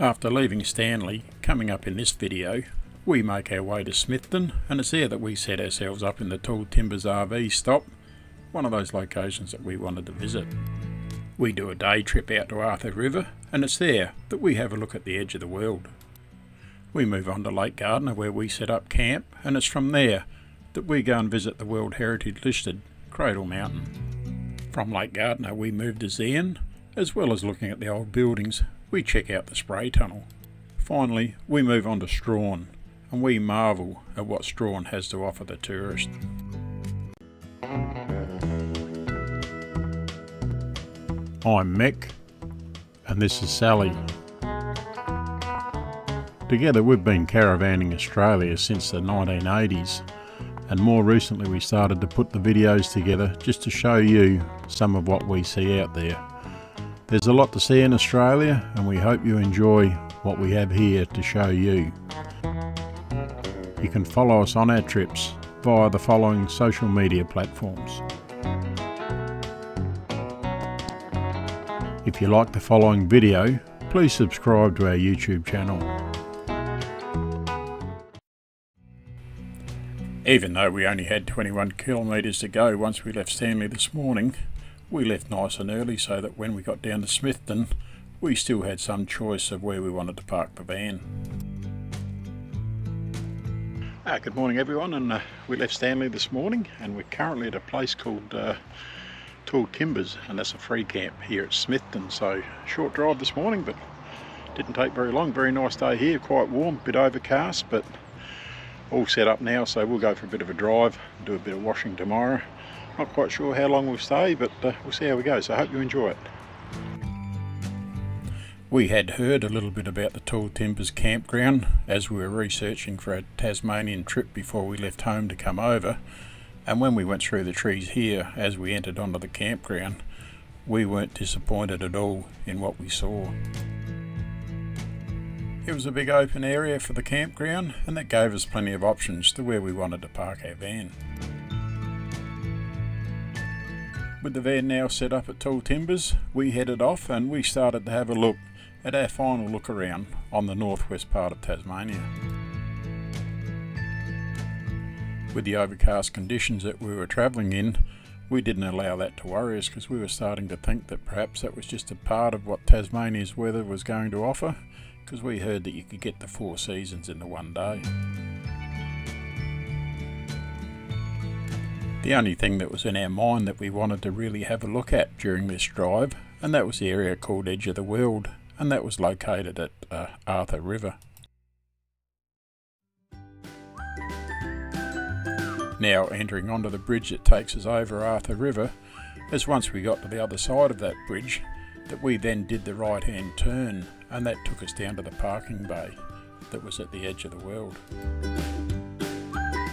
After leaving Stanley, coming up in this video, we make our way to Smithton, and it's there that we set ourselves up in the Tall Timbers RV stop, one of those locations that we wanted to visit. We do a day trip out to Arthur River, and it's there that we have a look at the edge of the world. We move on to Lake Gairdner where we set up camp, and it's from there that we go and visit the World Heritage listed Cradle Mountain. From Lake Gairdner we move to Zeehan, as well as looking at the old buildings, we check out the spray tunnel. Finally we move on to Strahan, and we marvel at what Strahan has to offer the tourist. I'm Mick, and this is Sally. Together we've been caravanning Australia since the 1980s, and more recently we started to put the videos together just to show you some of what we see out there. There's a lot to see in Australia, and we hope you enjoy what we have here to show you. You can follow us on our trips via the following social media platforms. If you like the following video, please subscribe to our YouTube channel. Even though we only had 21 kilometres to go once we left Stanley this morning, we left nice and early so that when we got down to Smithton, we still had some choice of where we wanted to park the van. Good morning everyone, and we left Stanley this morning and we're currently at a place called Tall Timbers, and that's a free camp here at Smithton. So short drive this morning, but didn't take very long. Very nice day here, quite warm, bit overcast, but all set up now, so we'll go for a bit of a drive, do a bit of washing tomorrow. Not quite sure how long we'll stay, but we'll see how we go, so I hope you enjoy it. We had heard a little bit about the Tall Timbers campground as we were researching for a Tasmanian trip before we left home to come over, and when we went through the trees here as we entered onto the campground, we weren't disappointed at all in what we saw. It was a big open area for the campground, and that gave us plenty of options to where we wanted to park our van. With the van now set up at Tall Timbers, we headed off and we started to have a look at our final look around on the northwest part of Tasmania. With the overcast conditions that we were travelling in, we didn't allow that to worry us, because we were starting to think that perhaps that was just a part of what Tasmania's weather was going to offer, because we heard that you could get the 4 seasons in the one day. The only thing that was in our mind that we wanted to really have a look at during this drive, and that was the area called Edge of the World, and that was located at Arthur River. Now entering onto the bridge that takes us over Arthur River, as once we got to the other side of that bridge, that we then did the right hand turn, and that took us down to the parking bay that was at the edge of the world.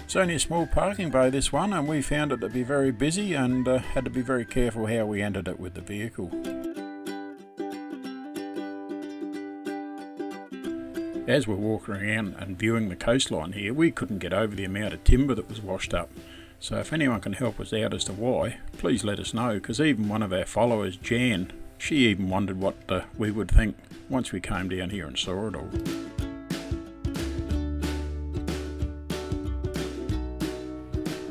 It's only a small parking bay, this one, and we found it to be very busy and had to be very careful how we entered it with the vehicle. As we're walking around and viewing the coastline here, we couldn't get over the amount of timber that was washed up. So if anyone can help us out as to why, please let us know, because even one of our followers, Jan, she even wondered what we would think once we came down here and saw it all.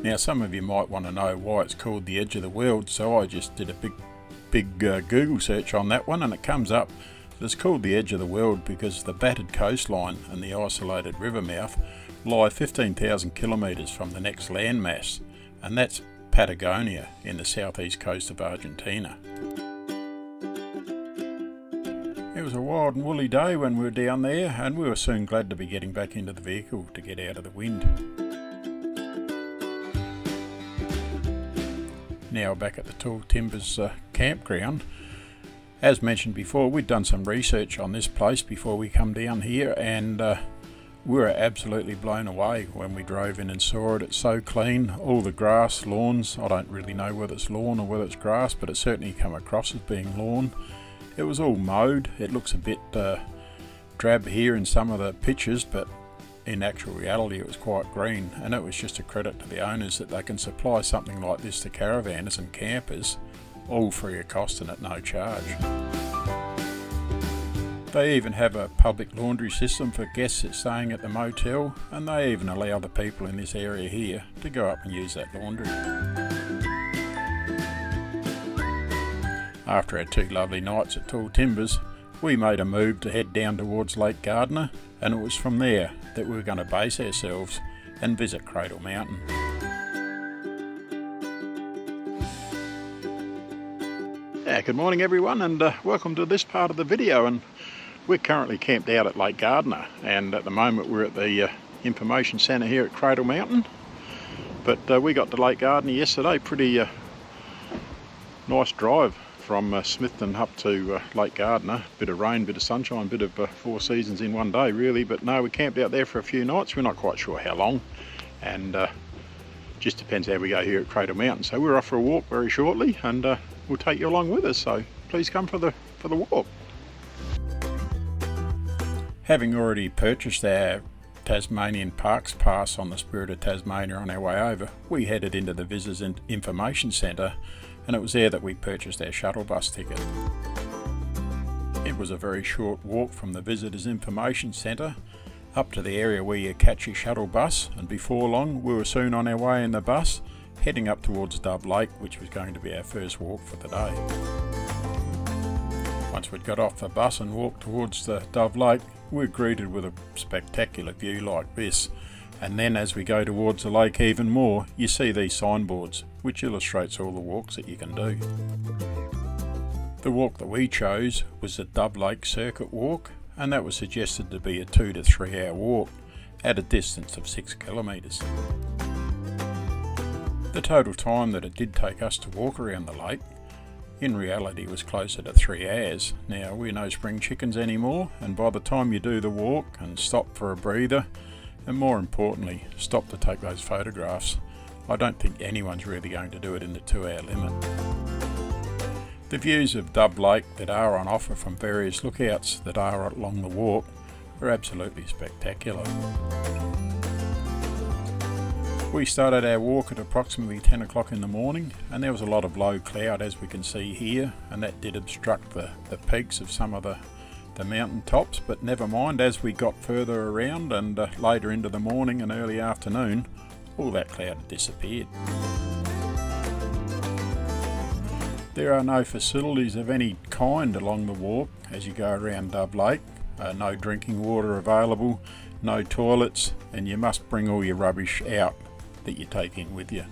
Now some of you might want to know why it's called the Edge of the World, so I just did a big Google search on that one, and it comes up that it's called the Edge of the World because the battered coastline and the isolated river mouth lie 15,000 kilometres from the next landmass, and that's Patagonia in the southeast coast of Argentina. It was a wild and woolly day when we were down there, and we were soon glad to be getting back into the vehicle to get out of the wind. Now back at the Tall Timbers campground. As mentioned before, we'd done some research on this place before we come down here, and we were absolutely blown away when we drove in and saw it. It's so clean, all the grass, lawns, I don't really know whether it's lawn or whether it's grass, but it certainly come across as being lawn. It was all mowed. It looks a bit drab here in some of the pictures, but in actual reality it was quite green, and it was just a credit to the owners that they can supply something like this to caravanners and campers all free of cost and at no charge. They even have a public laundry system for guests that's staying at the motel, and they even allow the people in this area here to go up and use that laundry. After our 2 lovely nights at Tall Timbers, we made a move to head down towards Lake Gairdner, and it was from there that we were going to base ourselves and visit Cradle Mountain. Yeah, good morning everyone, and welcome to this part of the video. And we're currently camped out at Lake Gairdner, and at the moment we're at the information centre here at Cradle Mountain. But we got to Lake Gairdner yesterday. Pretty nice drive from Smithton up to Lake Gairdner. Bit of rain, bit of sunshine, bit of 4 seasons in one day really. But no, we camped out there for a few nights. We're not quite sure how long, and just depends how we go here at Cradle Mountain. So we're off for a walk very shortly, and we'll take you along with us, so please come for the walk. Having already purchased our Tasmanian Parks Pass on the Spirit of Tasmania on our way over, we headed into the Visitors Information Centre, and it was there that we purchased our shuttle bus ticket. It was a very short walk from the Visitors Information Centre up to the area where you catch your shuttle bus, and before long we were soon on our way in the bus heading up towards Dove Lake, which was going to be our first walk for the day. Once we'd got off the bus and walked towards the Dove Lake, we were greeted with a spectacular view like this. And then as we go towards the lake even more, you see these signboards, which illustrates all the walks that you can do. The walk that we chose was the Dove Lake Circuit Walk, and that was suggested to be a 2 to 3 hour walk at a distance of 6 kilometres. The total time that it did take us to walk around the lake in reality was closer to 3 hours. Now, we're no spring chickens anymore, and by the time you do the walk and stop for a breather, and more importantly stop to take those photographs, I don't think anyone's really going to do it in the 2 hour limit. The views of Dove Lake that are on offer from various lookouts that are along the walk are absolutely spectacular. We started our walk at approximately 10 o'clock in the morning, and there was a lot of low cloud, as we can see here, and that did obstruct the peaks of some of the mountain tops. But never mind, as we got further around and later into the morning and early afternoon, all that cloud had disappeared. There are no facilities of any kind along the walk as you go around Dove Lake. No drinking water available, no toilets, and you must bring all your rubbish out that you take in with you.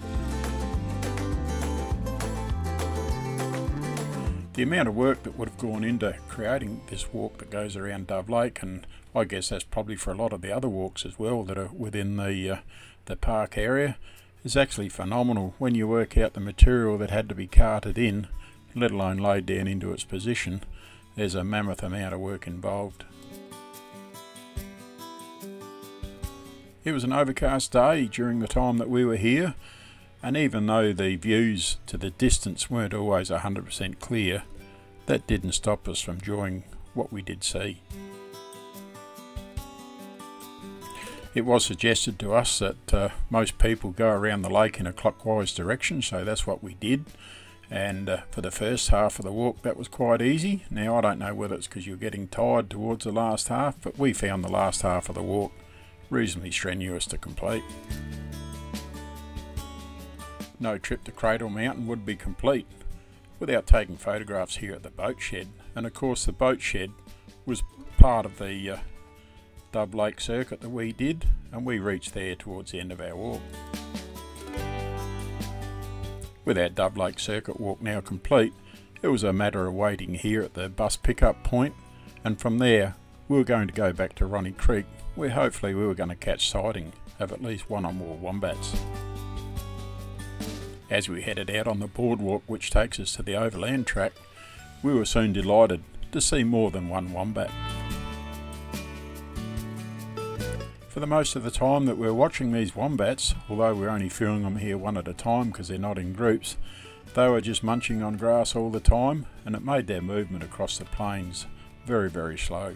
The amount of work that would have gone into creating this walk that goes around Dove Lake, and I guess that's probably for a lot of the other walks as well that are within the park area, is actually phenomenal when you work out the material that had to be carted in, let alone laid down into its position. There's a mammoth amount of work involved. It was an overcast day during the time that we were here, and even though the views to the distance weren't always 100% clear, that didn't stop us from enjoying what we did see. It was suggested to us that most people go around the lake in a clockwise direction, so that's what we did. And for the first half of the walk that was quite easy. Now I don't know whether it's because you're getting tired towards the last half, but we found the last half of the walk reasonably strenuous to complete. No trip to Cradle Mountain would be complete without taking photographs here at the boat shed, and of course the boat shed was part of the Dove Lake circuit that we did, and we reached there towards the end of our walk. With our Dove Lake circuit walk now complete, it was a matter of waiting here at the bus pickup point, and from there we were going to go back to Ronny Creek, where hopefully we were going to catch sighting of at least one or more wombats. As we headed out on the boardwalk which takes us to the overland track, we were soon delighted to see more than one wombat. For the most of the time that we're watching these wombats, although we're only filming them here one at a time because they're not in groups, they were just munching on grass all the time, and it made their movement across the plains very, very slow.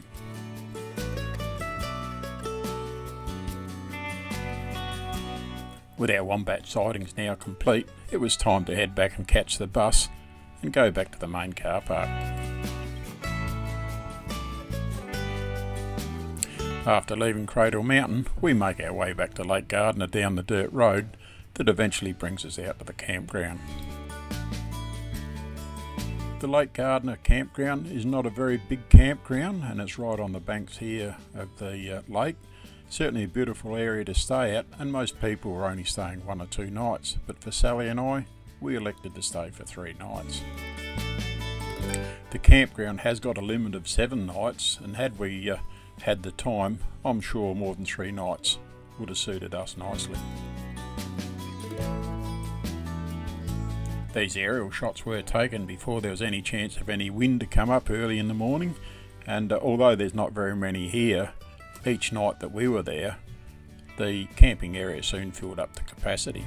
With our wombat sightings now complete, it was time to head back and catch the bus and go back to the main car park. After leaving Cradle Mountain, we make our way back to Lake Gairdner down the dirt road that eventually brings us out to the campground. The Lake Gairdner campground is not a very big campground, and it's right on the banks here of the lake. Certainly a beautiful area to stay at, and most people were only staying 1 or 2 nights, but for Sally and I, we elected to stay for 3 nights. The campground has got a limit of 7 nights, and had we had the time, I'm sure more than 3 nights would have suited us nicely. These aerial shots were taken before there was any chance of any wind to come up early in the morning, and although there's not very many here, each night that we were there, the camping area soon filled up to capacity.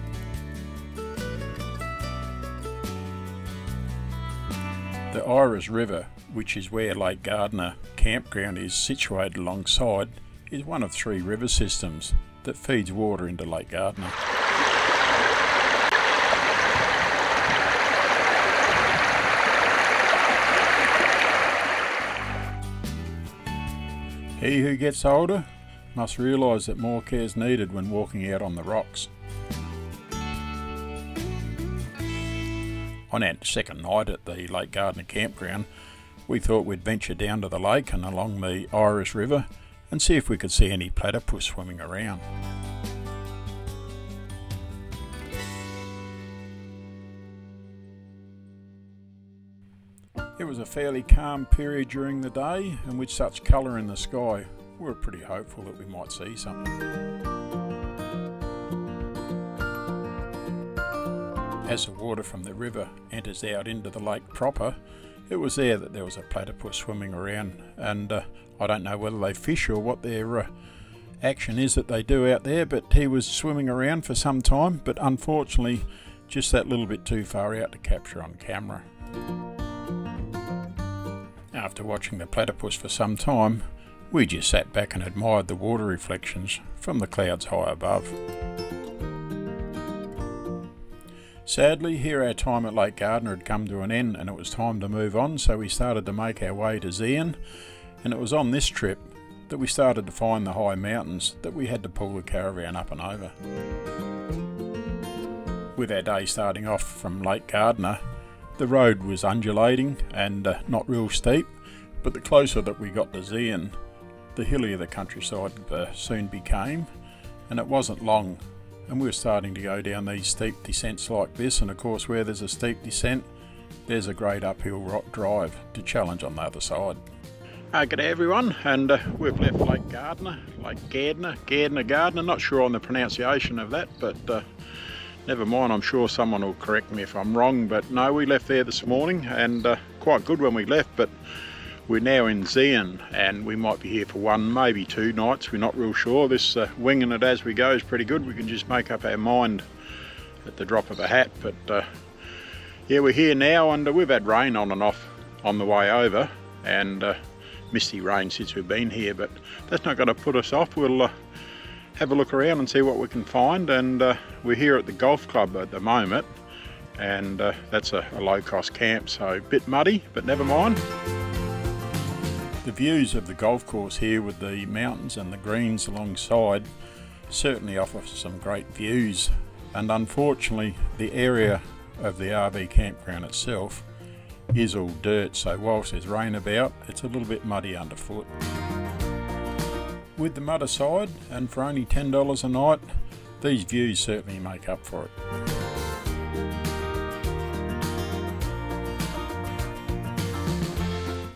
The Iris River, which is where Lake Gairdner campground is situated alongside, is one of 3 river systems that feeds water into Lake Gairdner. He who gets older must realise that more care is needed when walking out on the rocks. On our second night at the Lake Gairdner campground, we thought we'd venture down to the lake and along the Iris River and see if we could see any platypus swimming around. It was a fairly calm period during the day, and with such colour in the sky, we were pretty hopeful that we might see something. As the water from the river enters out into the lake proper, it was there that there was a platypus swimming around, and I don't know whether they fish or what their action is that they do out there, but he was swimming around for some time, but unfortunately just that little bit too far out to capture on camera. After watching the platypus for some time, we just sat back and admired the water reflections from the clouds high above. Sadly, here our time at Lake Gairdner had come to an end and it was time to move on, so we started to make our way to Zeehan, and it was on this trip that we started to find the high mountains that we had to pull the caravan up and over. With our day starting off from Lake Gairdner, the road was undulating and not real steep, but the closer that we got to Zeehan, the hillier the countryside soon became, and it wasn't long and we were starting to go down these steep descents like this, and of course where there's a steep descent there's a great uphill rock drive to challenge on the other side. G'day everyone, and we've left Lake Gairdner, not sure on the pronunciation of that, but never mind, I'm sure someone will correct me if I'm wrong, but no, we left there this morning, and quite good when we left, but we're now in Zeehan, and we might be here for 1, maybe 2 nights, we're not real sure. This winging it as we go is pretty good. We can just make up our mind at the drop of a hat, but yeah, we're here now, and we've had rain on and off on the way over, and misty rain since we've been here, but that's not going to put us off. We'll have a look around and see what we can find, and we're here at the golf club at the moment, and that's a low-cost camp, so a bit muddy, but never mind. The views of the golf course here with the mountains and the greens alongside certainly offer some great views, and unfortunately the area of the RV campground itself is all dirt, so whilst there's rain about, it's a little bit muddy underfoot. With the mud aside, and for only $10 a night, these views certainly make up for it.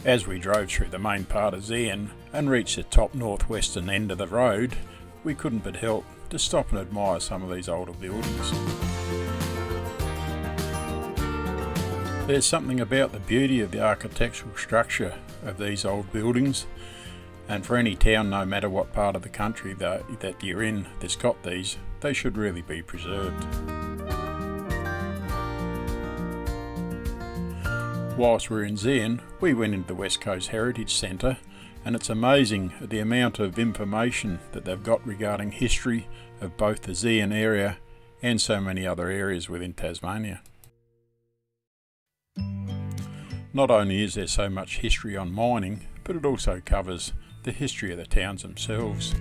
As we drove through the main part of Zeehan and reached the top northwestern end of the road, we couldn't but help to stop and admire some of these older buildings. There's something about the beauty of the architectural structure of these old buildings, and for any town, no matter what part of the country that you're in that's got these, they should really be preserved. Whilst we're in Zeehan, we went into the West Coast Heritage Centre, and it's amazing the amount of information that they've got regarding history of both the Zeehan area and so many other areas within Tasmania. Not only is there so much history on mining, but it also covers the history of the towns themselves.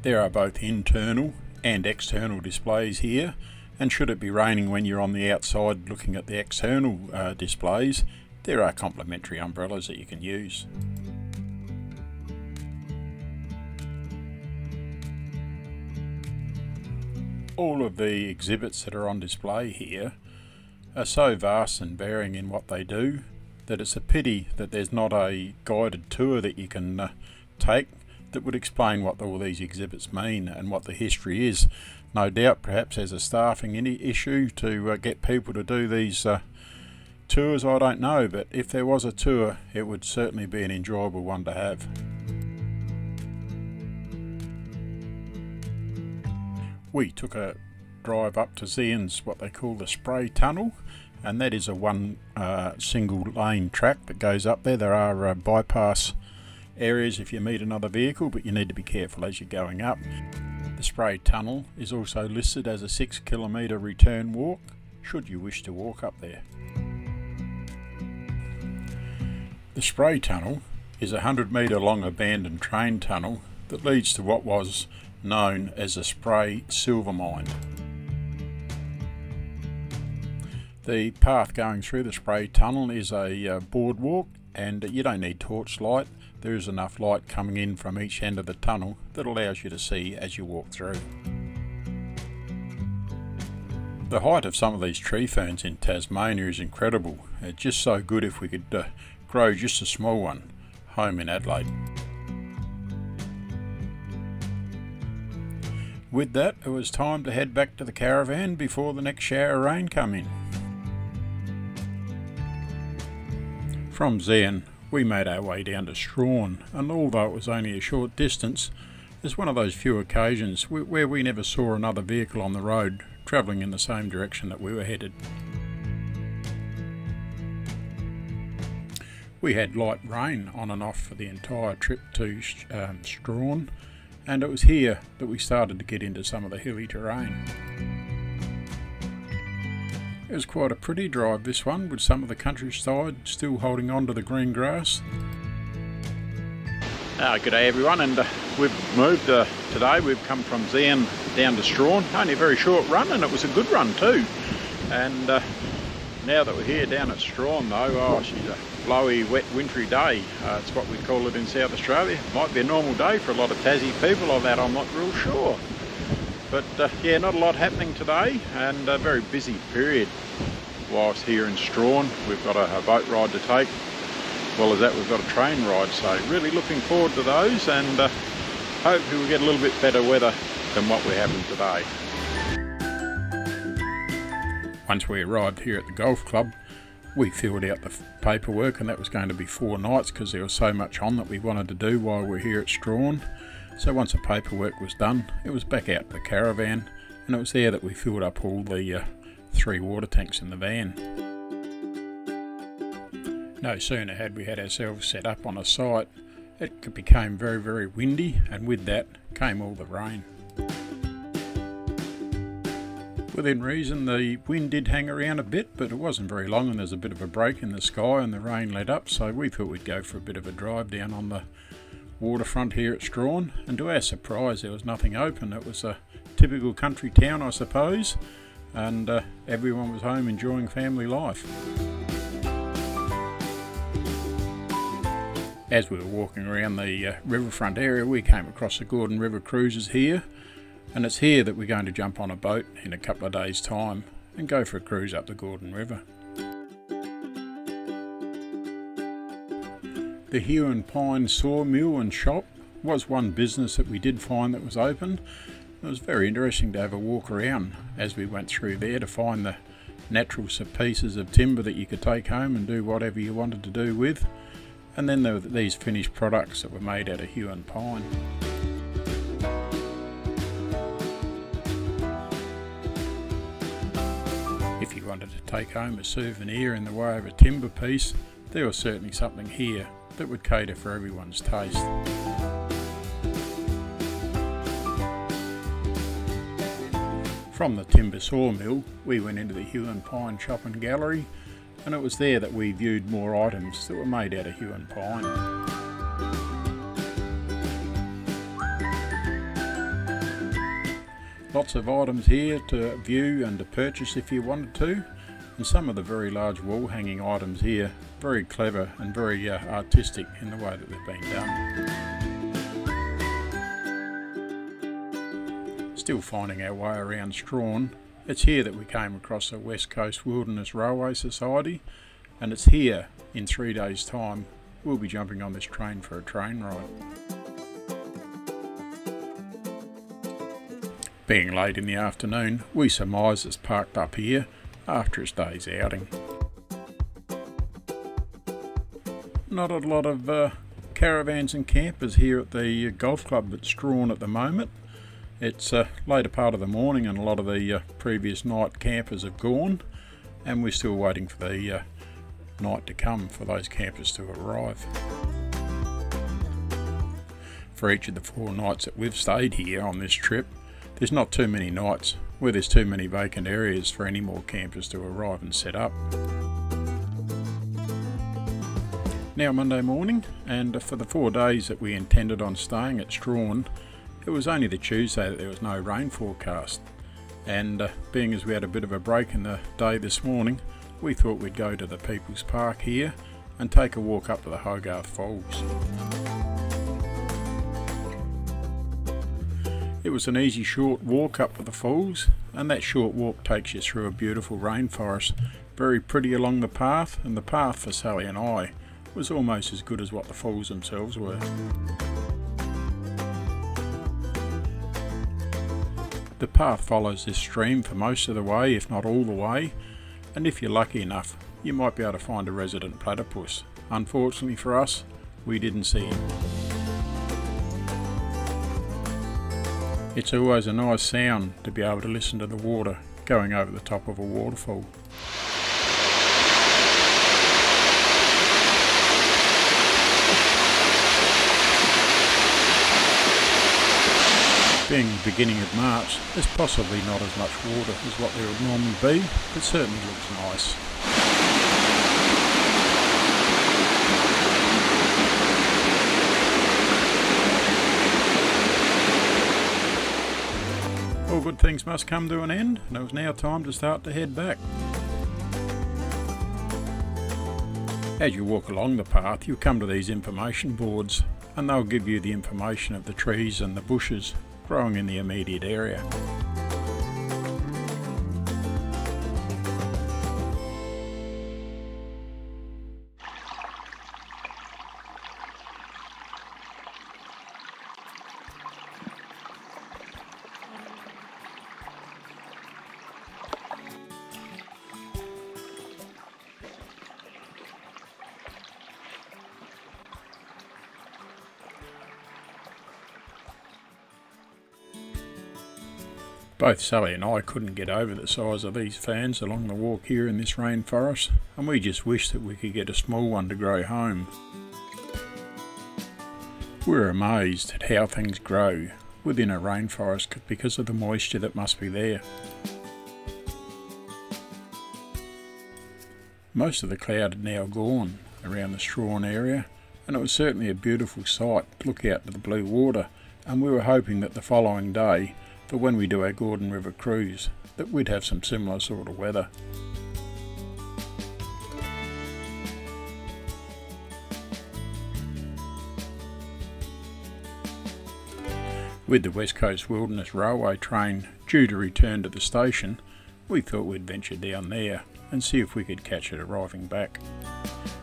There are both internal and external displays here, and should it be raining when you're on the outside looking at the external displays, there are complimentary umbrellas that you can use. All of the exhibits that are on display here are so vast and varying in what they do that it's a pity that there's not a guided tour that you can take that would explain what all these exhibits mean and what the history is. No doubt perhaps there's a staffing issue to get people to do these tours, I don't know, but if there was a tour it would certainly be an enjoyable one to have. We took a drive up to Zeehan's, what they call the spray tunnel, and that is a one single lane track that goes up there. There are bypass areas if you meet another vehicle, but you need to be careful as you're going up. The spray tunnel is also listed as a 6 kilometre return walk should you wish to walk up there. The spray tunnel is a 100-metre long abandoned train tunnel that leads to what was known as a Spray silver mine. The path going through the spray tunnel is a boardwalk, and you don't need torchlight. There is enough light coming in from each end of the tunnel that allows you to see as you walk through. The height of some of these tree ferns in Tasmania is incredible. It's just so good if we could grow just a small one home in Adelaide. With that, it was time to head back to the caravan before the next shower of rain come in. From Zeehan, we made our way down to Strahan, and although it was only a short distance, it's one of those few occasions where we never saw another vehicle on the road travelling in the same direction that we were headed. We had light rain on and off for the entire trip to Strahan, and it was here that we started to get into some of the hilly terrain. It was quite a pretty drive, this one, with some of the countryside still holding on to the green grass. Good day everyone, and we've moved today. We've come from Zeehan down to Strahan. Only a very short run, and it was a good run too. And now that we're here down at Strahan though, she's a blowy, wet, wintry day. It's what we call it in South Australia. Might be a normal day for a lot of Tassie people, on that I'm not real sure. But yeah, not a lot happening today, and a very busy period whilst here in Strahan. We've got a boat ride to take, as well as that we've got a train ride, so really looking forward to those, and hopefully we'll get a little bit better weather than what we're having today. Once we arrived here at the golf club, we filled out the paperwork, and that was going to be 4 nights because there was so much on that we wanted to do while we're here at Strahan. So once the paperwork was done, it was back out to the caravan, and it was there that we filled up all the 3 water tanks in the van. No sooner had we had ourselves set up on a site, it became very, very windy, and with that came all the rain. Within reason, the wind did hang around a bit, but it wasn't very long, and there's a bit of a break in the sky and the rain let up, so we thought we'd go for a bit of a drive down on the waterfront here at Strahan, and to our surprise there was nothing open. It was a typical country town, I suppose, and everyone was home enjoying family life. As we were walking around the riverfront area, we came across the Gordon River cruises here, and it's here that we're going to jump on a boat in a couple of days' time and go for a cruise up the Gordon River. The Hugh and Pine sawmill and shop was one business that we did find that was open. It was very interesting to have a walk around as we went through there to find the natural pieces of timber that you could take home and do whatever you wanted to do with. And then there were these finished products that were made out of Hugh and Pine. If you wanted to take home a souvenir in the way of a timber piece, there was certainly something here that would cater for everyone's taste. From the timber sawmill, we went into the Hugh and Pine shop and gallery, and it was there that we viewed more items that were made out of hue and pine. Lots of items here to view and to purchase if you wanted to, and some of the very large wall hanging items here, very clever and very artistic in the way that they've been done. Still finding our way around Strahan. It's here that we came across the West Coast Wilderness Railway Society, and it's here in 3 days' time we'll be jumping on this train for a train ride. Being late in the afternoon, we surmise it's parked up here after its day's outing. Not a lot of caravans and campers here at the golf club at Strahan at the moment. It's later part of the morning and a lot of the previous night campers have gone, and we're still waiting for the night to come for those campers to arrive. For each of the 4 nights that we've stayed here on this trip, there's not too many nights where there's too many vacant areas for any more campers to arrive and set up. Now Monday morning, and for the 4 days that we intended on staying at Strahan, it was only the Tuesday that there was no rain forecast, and being as we had a bit of a break in the day this morning, we thought we'd go to the People's Park here and take a walk up to the Hogarth Falls. It was an easy short walk up to the falls, and that short walk takes you through a beautiful rainforest, very pretty along the path, and the path for Sally and I was almost as good as what the falls themselves were. The path follows this stream for most of the way, if not all the way, and if you're lucky enough, you might be able to find a resident platypus. Unfortunately for us, we didn't see him. It's always a nice sound to be able to listen to the water going over the top of a waterfall. Being the beginning of March, there's possibly not as much water as what there would normally be, but certainly looks nice. All good things must come to an end, and it was now time to start to head back. As you walk along the path, you'll come to these information boards, and they'll give you the information of the trees and the bushes growing in the immediate area. Both Sally and I couldn't get over the size of these fans along the walk here in this rainforest, and we just wished that we could get a small one to grow home. We're amazed at how things grow within a rainforest because of the moisture that must be there. Most of the cloud had now gone around the Strahan area, and it was certainly a beautiful sight to look out to the blue water, and we were hoping that the following day, for when we do our Gordon River cruise, that we'd have some similar sort of weather. With the West Coast Wilderness Railway train due to return to the station, we thought we'd venture down there and see if we could catch it arriving back.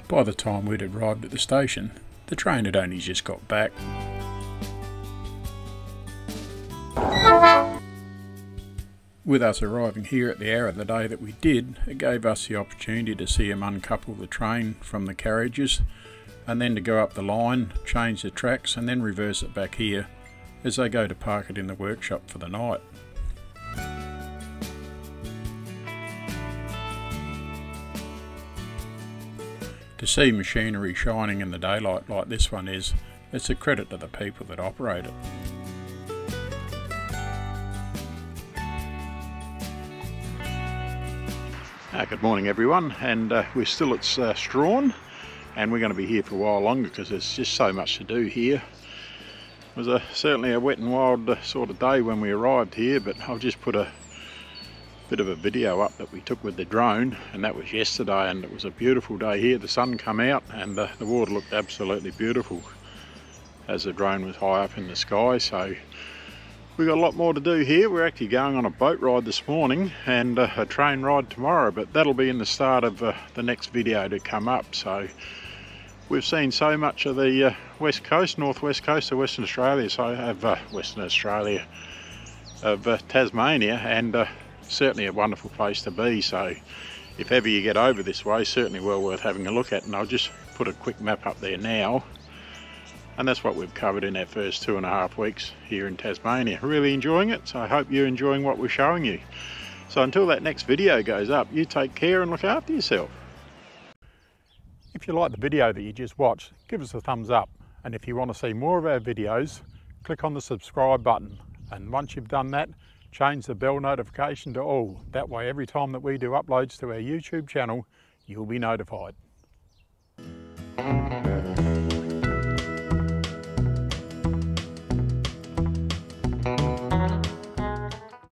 By the time we'd arrived at the station, the train had only just got back. With us arriving here at the hour of the day that we did, it gave us the opportunity to see them uncouple the train from the carriages, and then to go up the line, change the tracks, and then reverse it back here as they go to park it in the workshop for the night. To see machinery shining in the daylight like this one is, it's a credit to the people that operate it. Good morning everyone, and we're still at Strahan, and we're going to be here for a while longer because there's just so much to do here. It was certainly a wet and wild sort of day when we arrived here, but I'll just put a bit of a video up that we took with the drone, and that was yesterday, and it was a beautiful day here. The sun come out and the water looked absolutely beautiful as the drone was high up in the sky. So we've got a lot more to do here. We're actually going on a boat ride this morning and a train ride tomorrow, but that'll be in the start of the next video to come up. So we've seen so much of the west coast, northwest coast of Western Australia, of Tasmania, and certainly a wonderful place to be. So if ever you get over this way, certainly well worth having a look at, and I'll just put a quick map up there now. And that's what we've covered in our first 2.5 weeks here in Tasmania. Really enjoying it, so I hope you're enjoying what we're showing you. So until that next video goes up, you take care and look after yourself. If you like the video that you just watched, give us a thumbs up. And if you want to see more of our videos, click on the subscribe button. And once you've done that, change the bell notification to all. That way every time that we do uploads to our YouTube channel, you'll be notified.